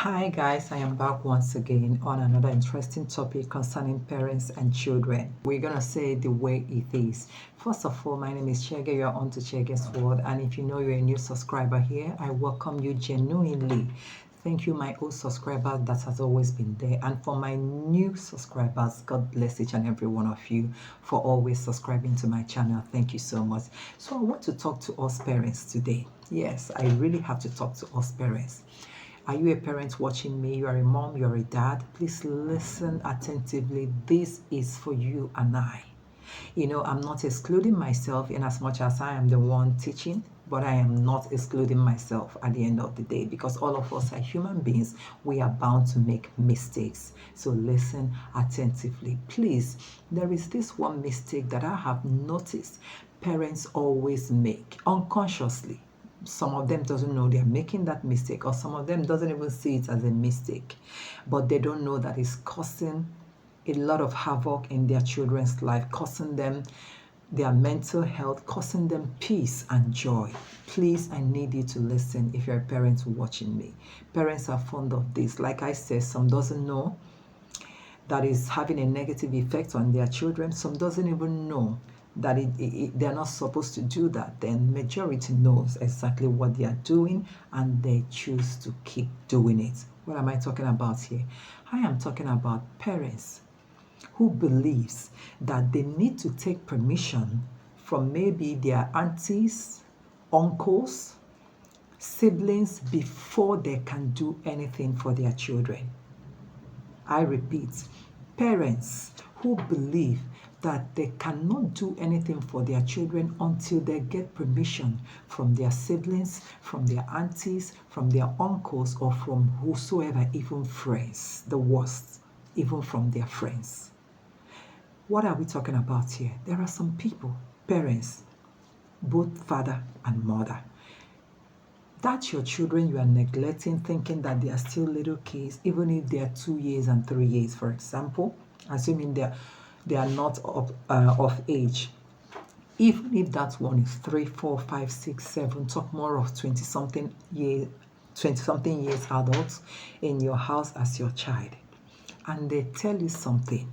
Hi guys, I am back once again on another interesting topic concerning parents and children. We're gonna say the way it is. First of all, my name is Chege. You're on to Chege's World, and if you know you're a new subscriber here, I welcome you genuinely. Thank you, my old subscriber that has always been there, and for my new subscribers, God bless each and every one of you for always subscribing to my channel. Thank you so much. So I want to talk to us parents today. Yes, I really have to talk to us parents. Are you a parent watching me? You are a mom, you're a dad. Please listen attentively. This is for you and I. I'm not excluding myself in as much as I am the one teaching, but I am not excluding myself at the end of the day because all of us are human beings. We are bound to make mistakes. So listen attentively. Please, there is this one mistake that I have noticed parents always make unconsciously. Some of them doesn't know they're making that mistake, or some of them doesn't even see it as a mistake, but they don't know that it's causing a lot of havoc in their children's life, causing them their mental health, causing them peace and joy. Please, I need you to listen if you're a parent watching me. Parents are fond of this. Like I said, some doesn't know that is having a negative effect on their children. Some doesn't even know that they're not supposed to do that. Then majority knows exactly what they are doing and they choose to keep doing it. What am I talking about here? I am talking about parents who believes that they need to take permission from maybe their aunties, uncles, siblings before they can do anything for their children. I repeat, parents who believe that they cannot do anything for their children until they get permission from their siblings, from their aunties, from their uncles, or from whosoever, even friends, the worst, even from their friends. What are we talking about here? There are some people, parents, both father and mother, that's your children you are neglecting, thinking that they are still little kids, even if they are 2 years and 3 years, for example, assuming they are not of age. Even if that one is 3, 4, 5, 6, 7, talk more of 20 something years adults in your house as your child, and they tell you something,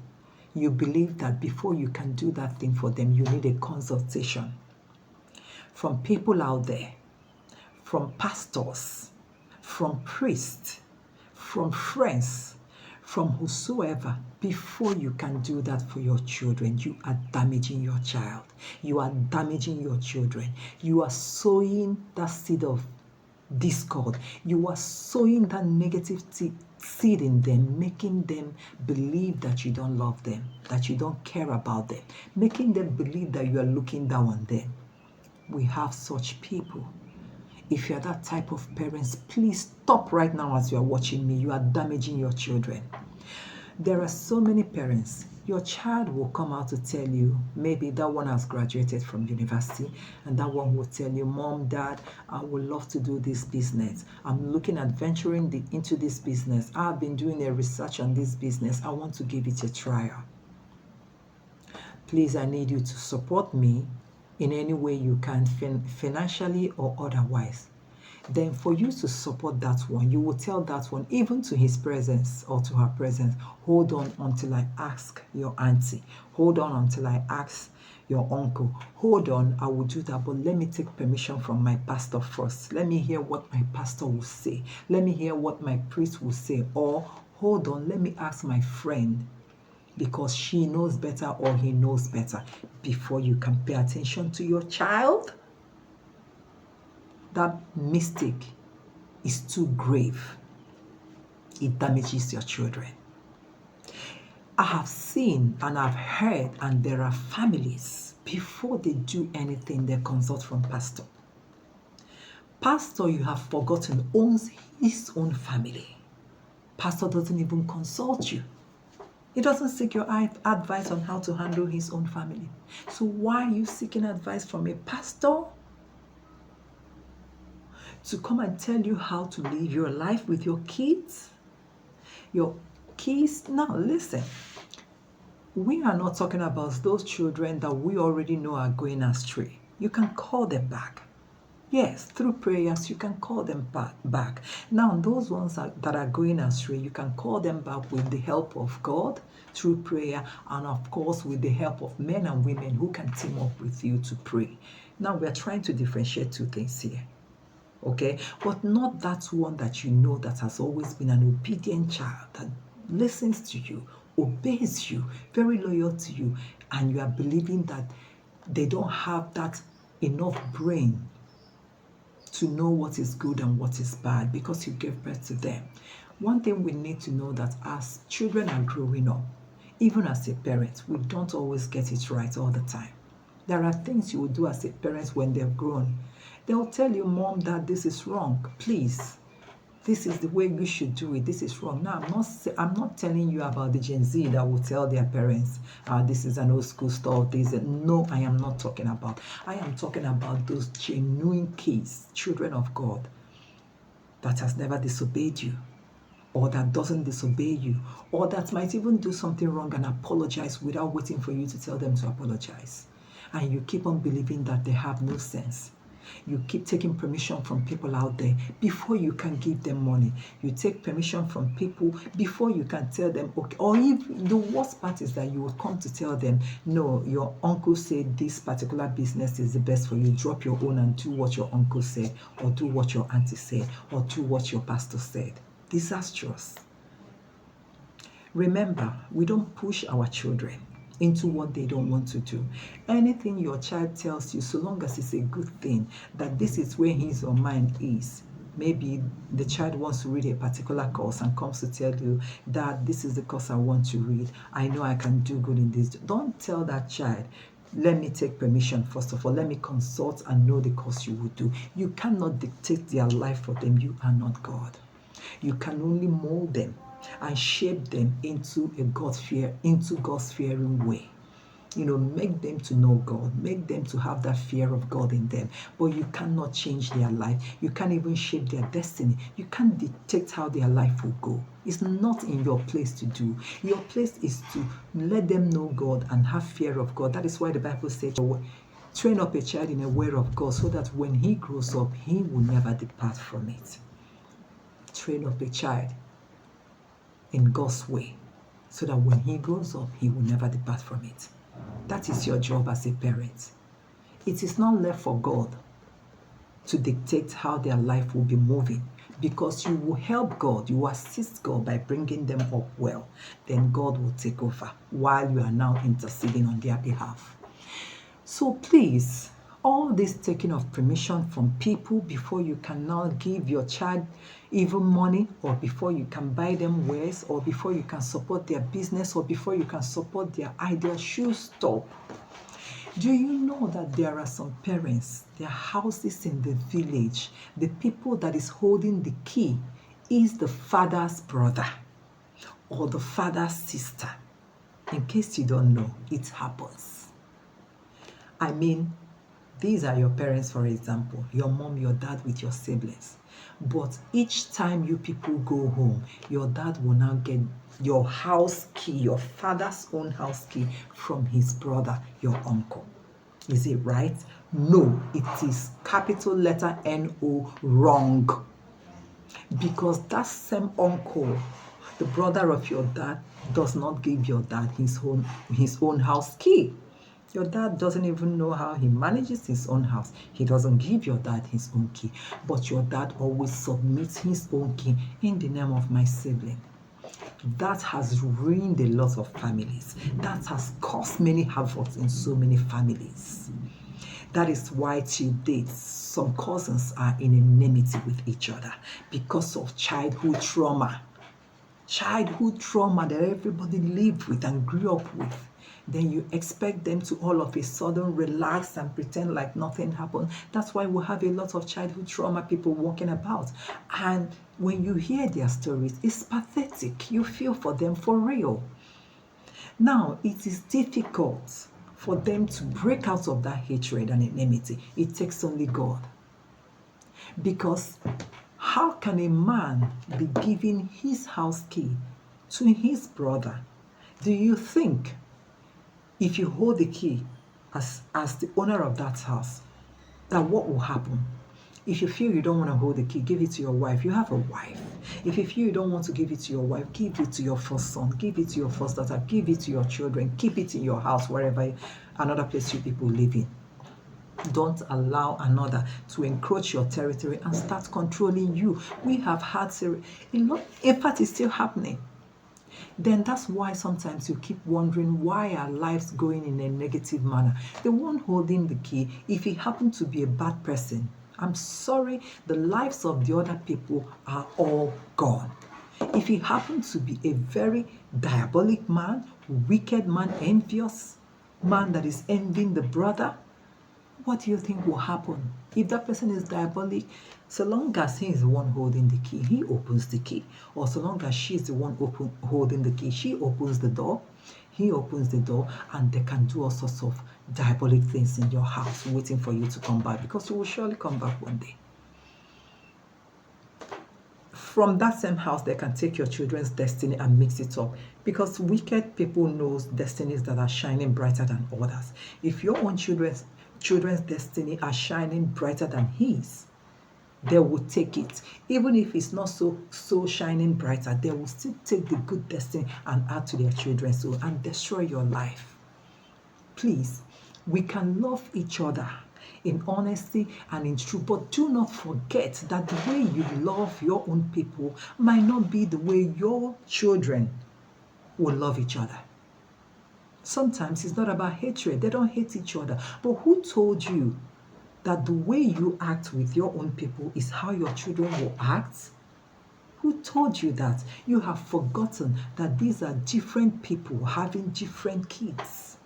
you believe that before you can do that thing for them, you need a consultation from people out there, from pastors, from priests, from friends, from whosoever. Before you can do that for your children, you are damaging your child. You are damaging your children. You are sowing that seed of discord. You are sowing that negative seed in them, making them believe that you don't love them, that you don't care about them, making them believe that you are looking down on them. We have such people. If you're that type of parents, please stop right now as you're watching me. You are damaging your children. There are so many parents. Your child will come out to tell you, maybe that one has graduated from university, and that one will tell you, Mom, Dad, I would love to do this business. I'm looking at venturing into this business. I've been doing a research on this business. I want to give it a trial. Please, I need you to support me in any way you can, financially or otherwise. Then for you to support that one, you will tell that one, even to his presence or to her presence, hold on until I ask your auntie. Hold on until I ask your uncle. Hold on, I will do that, but let me take permission from my pastor first. Let me hear what my pastor will say. Let me hear what my priest will say. Or hold on, let me ask my friend, because she knows better or he knows better, before you can pay attention to your child. That mistake is too grave. It damages your children. I have seen and I've heard, and there are families, before they do anything, they consult from pastor. Pastor, you have forgotten, owns his own family. Pastor doesn't even consult you. He doesn't seek your advice on how to handle his own family. So why are you seeking advice from a pastor to come and tell you how to live your life with your kids? Your kids, now listen, we are not talking about those children that we already know are going astray. You can call them back. Yes, through prayers, you can call them back. Now, those ones that are going astray, you can call them back with the help of God through prayer, and of course, with the help of men and women who can team up with you to pray. Now, we're trying to differentiate two things here. Okay, but not that one that you know that has always been an obedient child that listens to you, obeys you, very loyal to you, and you are believing that they don't have that enough brain to know what is good and what is bad because you gave birth to them. One thing we need to know that as children are growing up, even as a parent, we don't always get it right all the time. There are things you will do as a parent when they've grown. They'll tell you, Mom, Dad, this is wrong. Please, this is the way you should do it. This is wrong. Now, I'm not telling you about the Gen Z that will tell their parents, this is an old school stuff. No, I am not talking about. I am talking about those genuine kids, children of God, that has never disobeyed you, or that doesn't disobey you, or that might even do something wrong and apologize without waiting for you to tell them to apologize. And you keep on believing that they have no sense. You keep taking permission from people out there before you can give them money. You take permission from people before you can tell them, okay. Or if the worst part is that you will come to tell them, no, your uncle said this particular business is the best for you. Drop your own and do what your uncle said, or do what your auntie said, or do what your pastor said. Disastrous. Remember, we don't push our children into what they don't want to do. Anything your child tells you, so long as it's a good thing, that this is where his or mind is. Maybe the child wants to read a particular course and comes to tell you that this is the course I want to read. I know I can do good in this. Don't tell that child, let me take permission first of all. Let me consult and know the course you will do. You cannot dictate their life for them. You are not God. You can only mold them and shape them into God's fearing way. Make them to know God, make them to have that fear of God in them. But you cannot change their life. You can't even shape their destiny. You can't dictate how their life will go. It's not in your place to do. Your place is to let them know God and have fear of God. That is why the Bible says, train up a child in a way of God, so that when he grows up, he will never depart from it. Train up a child in God's way, so that when he grows up, he will never depart from it. That is your job as a parent. It is not left for God to dictate how their life will be moving, because you will help God, you will assist God by bringing them up well. Then God will take over while you are now interceding on their behalf. So please, all this taking of permission from people before you can now give your child even money, or before you can buy them wares, or before you can support their business, or before you can support their idea, should stop. Do you know that there are some parents, their houses in the village, the people that is holding the key is the father's brother or the father's sister? In case you don't know, it happens. I mean, these are your parents, for example, your mom, your dad with your siblings. But each time you people go home, your dad will now get your house key, your father's own house key, from his brother, your uncle. Is it right? No, it is capital letter N-O, wrong. Because that same uncle, the brother of your dad, does not give your dad his own house key. Your dad doesn't even know how he manages his own house. He doesn't give your dad his own key. But your dad always submits his own key in the name of my sibling. That has ruined a lot of families. That has caused many havoc in so many families. That is why till date, some cousins are in enmity with each other because of childhood trauma. Childhood trauma that everybody lived with and grew up with. Then you expect them to all of a sudden relax and pretend like nothing happened. That's why we have a lot of childhood trauma people walking about. And when you hear their stories, it's pathetic. You feel for them for real. Now, it is difficult for them to break out of that hatred and enmity. It takes only God. Because how can a man be giving his house key to his brother? Do you think if you hold the key as the owner of that house, that what will happen? If you feel you don't want to hold the key, give it to your wife. You have a wife. If you feel you don't want to give it to your wife, give it to your first son, give it to your first daughter, give it to your children, keep it in your house, wherever another place you people live in. Don't allow another to encroach your territory and start controlling you. We have had in fact, it's still happening. Then that's why sometimes you keep wondering, why are lives going in a negative manner? The one holding the key, if he happened to be a bad person, I'm sorry, the lives of the other people are all gone. If he happens to be a very diabolic man, wicked man, envious man that is envying the brother, what do you think will happen? If that person is diabolic, so long as he is the one holding the key, he opens the key. Or so long as she is the one holding the key, she opens the door, he opens the door, and they can do all sorts of diabolic things in your house waiting for you to come back, because you will surely come back one day. From that same house, they can take your children's destiny and mix it up, because wicked people knows destinies that are shining brighter than others. If your own children's destiny are shining brighter than his, they will take it. Even if it's not so shining brighter, they will still take the good destiny and add to their children's soul and destroy your life. Please, we can love each other in honesty and in truth, but do not forget that the way you love your own people might not be the way your children will love each other. Sometimes it's not about hatred. They don't hate each other. But who told you that the way you act with your own people is how your children will act? Who told you that? You have forgotten that these are different people having different kids.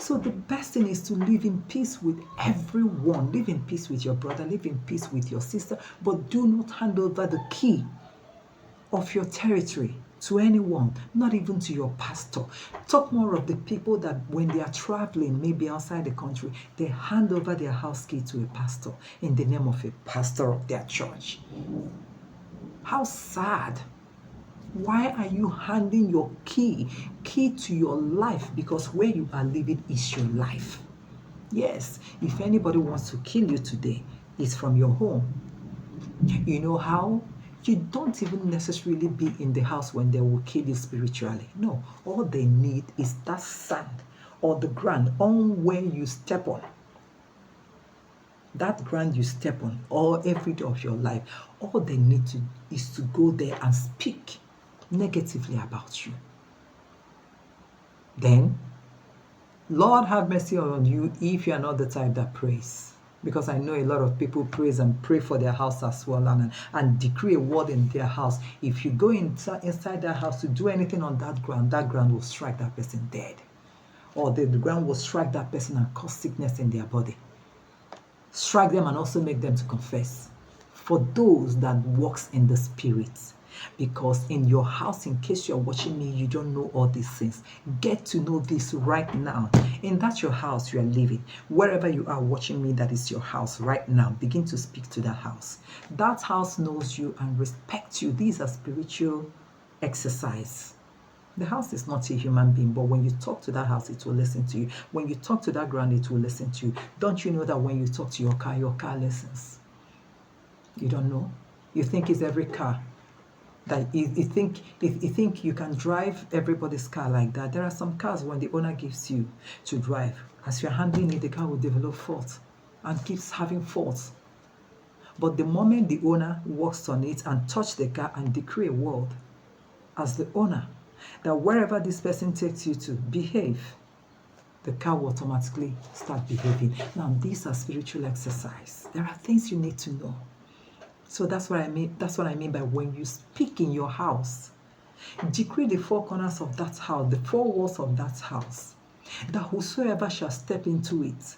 So the best thing is to live in peace with everyone. Live in peace with your brother. Live in peace with your sister. But do not hand over the key of your territory to anyone, not even to your pastor. Talk more of the people that when they are traveling, maybe outside the country, they hand over their house key to a pastor in the name of a pastor of their church. How sad. Why are you handing your key to your life? Because where you are living is your life. Yes, if anybody wants to kill you today, it's from your home. You know how? You don't even necessarily be in the house when they will kill you spiritually. No, all they need is that sand or the ground on where you step on. That ground you step on, or every day of your life, all they need is to go there and speak negatively about you. Then, Lord have mercy on you if you are not the type that prays. Because I know a lot of people praise and pray for their house as well and decree a word in their house. If you go inside that house to do anything on that ground will strike that person dead. Or the ground will strike that person and cause sickness in their body. Strike them and also make them to confess. For those that walks in the spirit. Because in your house, in case you're watching me, you don't know all these things. Get to know this right now. In that your house you are living, wherever you are watching me, that is your house right now. Begin to speak to that house. That house knows you and respects you. These are spiritual exercise. The house is not a human being, but when you talk to that house, it will listen to you. When you talk to that ground, it will listen to you. Don't you know that when you talk to your car listens? You don't know? You think it's every car. That you think you can drive everybody's car like that. There are some cars when the owner gives you to drive, as you're handling it, the car will develop fault and keeps having faults. But the moment the owner works on it and touch the car and decree a word as the owner, that wherever this person takes you to, behave, the car will automatically start behaving. Now, these are spiritual exercise. There are things you need to know. So that's what I mean. That's what I mean by when you speak in your house, decree the four corners of that house, the four walls of that house, that whosoever shall step into it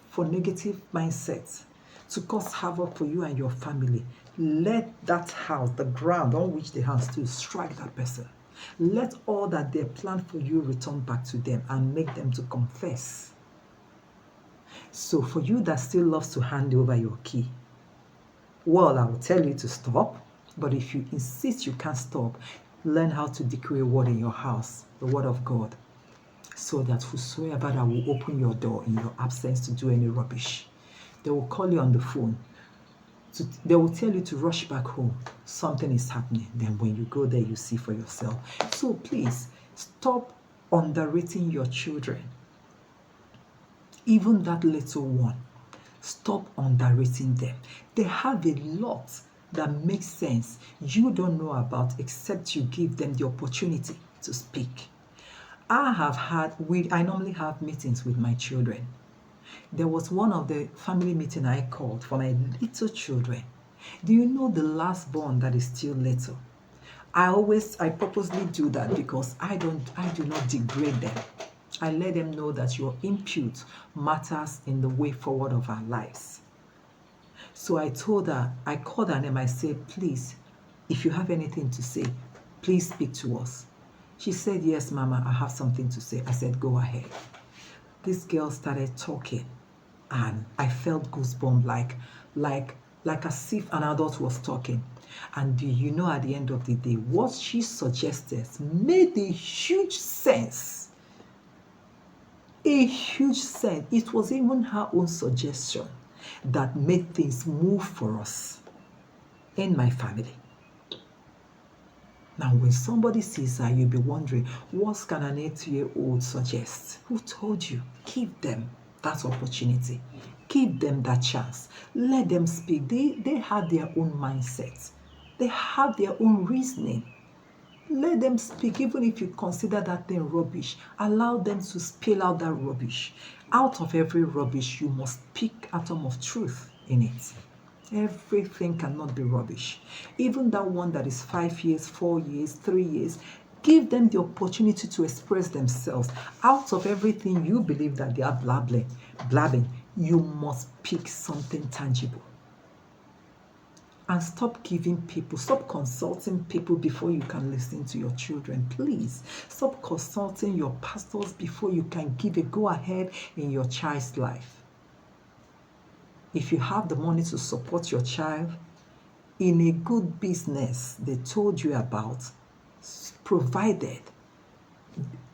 for negative mindset to cause havoc for you and your family, let that house, the ground on which the house stood, strike that person. Let all that they plan for you return back to them and make them to confess. So for you that still loves to hand over your key, well, I will tell you to stop, but if you insist you can't stop, learn how to decree a word in your house, the word of God, so that whosoever that will open your door in your absence to do any rubbish, They will call you on the phone. They will tell you to rush back home. Something is happening. Then when you go there, you see for yourself. So please, stop underrating your children. Even that little one, stop underrating them. They have a lot that makes sense you don't know about except you give them the opportunity to speak. I normally have meetings with my children. There was one of the family meeting I called for my little children. Do you know the last born that is still little? I purposely do that because I do not degrade them. I let them know that your input matters in the way forward of our lives. So I called her name, I said, please, if you have anything to say, please speak to us. She said, yes, Mama, I have something to say. I said, go ahead. This girl started talking and I felt goosebumps like as if an adult was talking. And do you know, at the end of the day, what she suggested made a huge sense. A huge sense. It was even her own suggestion that made things move for us in my family. Now, when somebody sees her, you'll be wondering, what can an 8-year-old suggest? Who told you? Give them that opportunity. Give them that chance. Let them speak. They have their own mindset. They have their own reasoning. Let them speak, even if you consider that thing rubbish. Allow them to spill out that rubbish. Out of every rubbish, you must pick atom of truth in it. Everything cannot be rubbish. Even that one that is 5 years, 4 years, 3 years, give them the opportunity to express themselves. Out of everything you believe that they are blabbing, you must pick something tangible. And stop consulting people before you can listen to your children. Please, stop consulting your pastors before you can give a go-ahead in your child's life. If you have the money to support your child in a good business they told you about, provided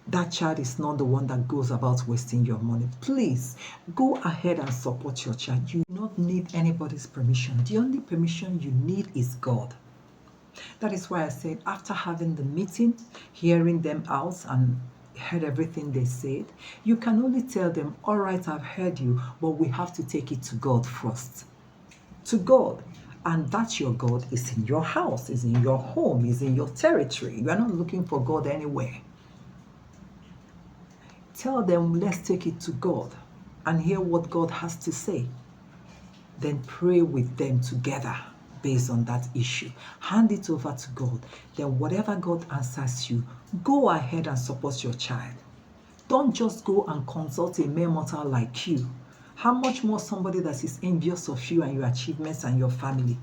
that child is not the one that goes about wasting your money, please go ahead and support your child. You do not need anybody's permission. The only permission you need is God. That is why I said, after having the meeting, hearing them out and heard everything they said, you can only tell them, all right, I've heard you, but we have to take it to God first. To God. And that your God is in your house, is in your home, is in your territory. You are not looking for God anywhere. Tell them, let's take it to God and hear what God has to say. Then pray with them together based on that issue. Hand it over to God. Then whatever God answers you, go ahead and support your child. Don't just go and consult a mere mortal like you. How much more somebody that is envious of you and your achievements and your family?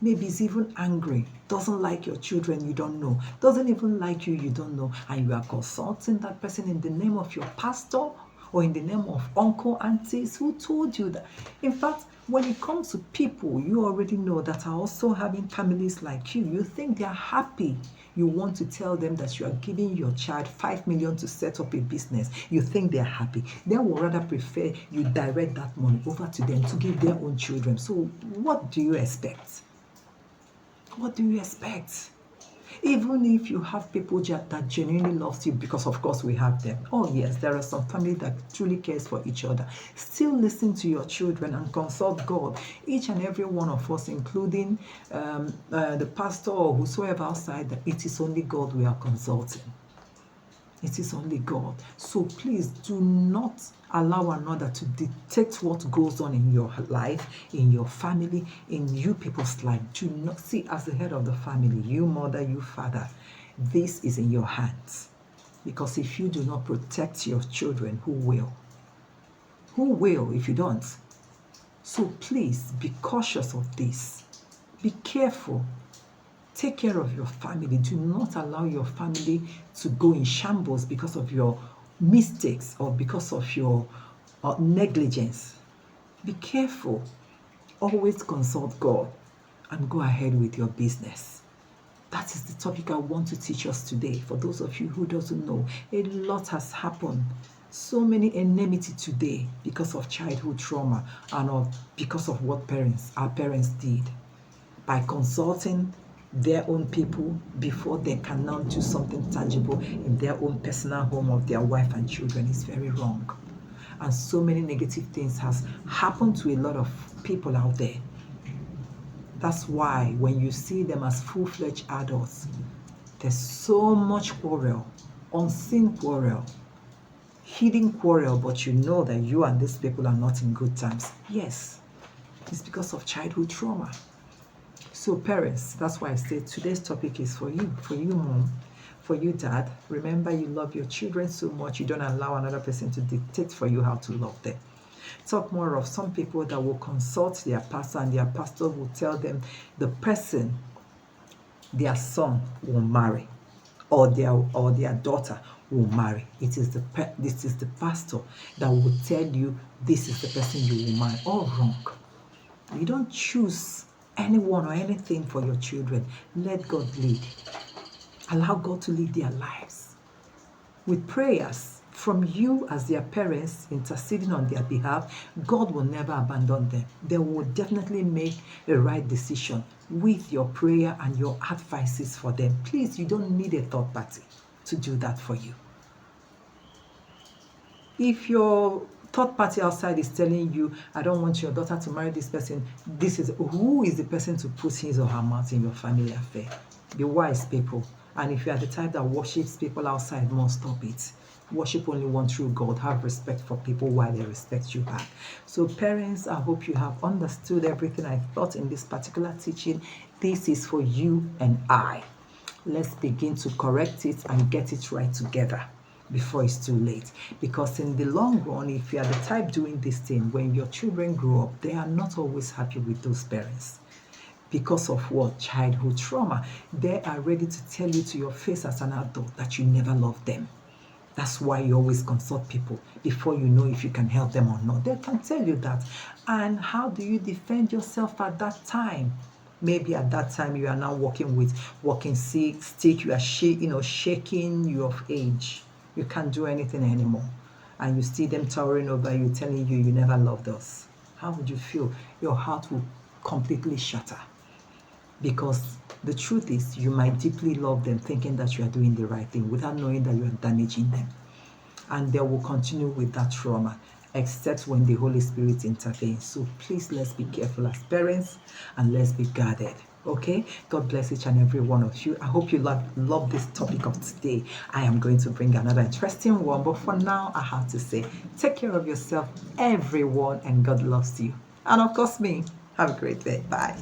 Maybe is even angry, doesn't like your children, you don't know, doesn't even like you, you don't know, and you are consulting that person in the name of your pastor or in the name of uncle, aunties who told you that. In fact, when it comes to people you already know that are also having families like you think they are happy. You want to tell them that you are giving your child 5 million to set up a business. You think they're happy. They would rather prefer you direct that money over to them to give their own children. So what do you expect? What do you expect? Even if you have people that genuinely loves you, because of course we have them. Oh yes, there are some family that truly cares for each other. Still listen to your children and consult God. Each and every one of us, including the pastor or whosoever outside, that it is only God we are consulting. It is only God. So please do not allow another to dictate what goes on in your life, in your family, in you people's life. Do not see as the head of the family, you mother, you father. This is in your hands. Because if you do not protect your children, who will? Who will if you don't? So please be cautious of this. Be careful. Take care of your family. Do not allow your family to go in shambles because of your mistakes or because of your negligence. Be careful. Always consult God and go ahead with your business. That is the topic I want to teach us today. For those of you who doesn't know, a lot has happened So many enmity today because of childhood trauma and because of what our parents did. By consulting their own people before they can now do something tangible in their own personal home of their wife and children is very wrong. And so many negative things has happened to a lot of people out there. That's why when you see them as full-fledged adults, there's so much quarrel, unseen quarrel, hidden quarrel, but you know that you and these people are not in good terms. Yes, it's because of childhood trauma. So parents, that's why I say today's topic is for you mom, for you dad. Remember, you love your children so much, you don't allow another person to dictate for you how to love them. Talk more of some people that will consult their pastor, and their pastor will tell them the person their son will marry or their daughter will marry. This is the pastor that will tell you this is the person you will marry. All wrong. You don't choose anyone or anything for your children. Let God lead. Allow God to lead their lives. With prayers from you as their parents interceding on their behalf, God will never abandon them. They will definitely make the right decision with your prayer and your advices for them. Please, you don't need a third party to do that for you. If your third party outside is telling you, I don't want your daughter to marry this person, who is the person to put his or her mouth in your family affair? Be wise, people. And if you are the type that worships people outside, more, stop it. Worship only one true God. Have respect for people while they respect you back. So parents, I hope you have understood everything I thought in this particular teaching. This is for you and I. Let's begin to correct it and get it right together before it's too late. Because in the long run, if you are the type doing this thing, when your children grow up, they are not always happy with those parents. Because of what? Childhood trauma. They are ready to tell you to your face as an adult that you never loved them. That's why you always consult people before you know if you can help them or not. They can tell you that. And how do you defend yourself at that time? Maybe at that time you are now working with walking stick. You are shaking you of age. You can't do anything anymore. And you see them towering over you, telling you never loved us. How would you feel? Your heart will completely shatter. Because the truth is, you might deeply love them, thinking that you are doing the right thing without knowing that you are damaging them. And they will continue with that trauma, except when the Holy Spirit intervenes. So please, let's be careful as parents and let's be guarded. Okay? God bless each and every one of you. I hope you love this topic of today. I am going to bring another interesting one, but for now, I have to say, take care of yourself, everyone, and God loves you. And of course, me. Have a great day. Bye.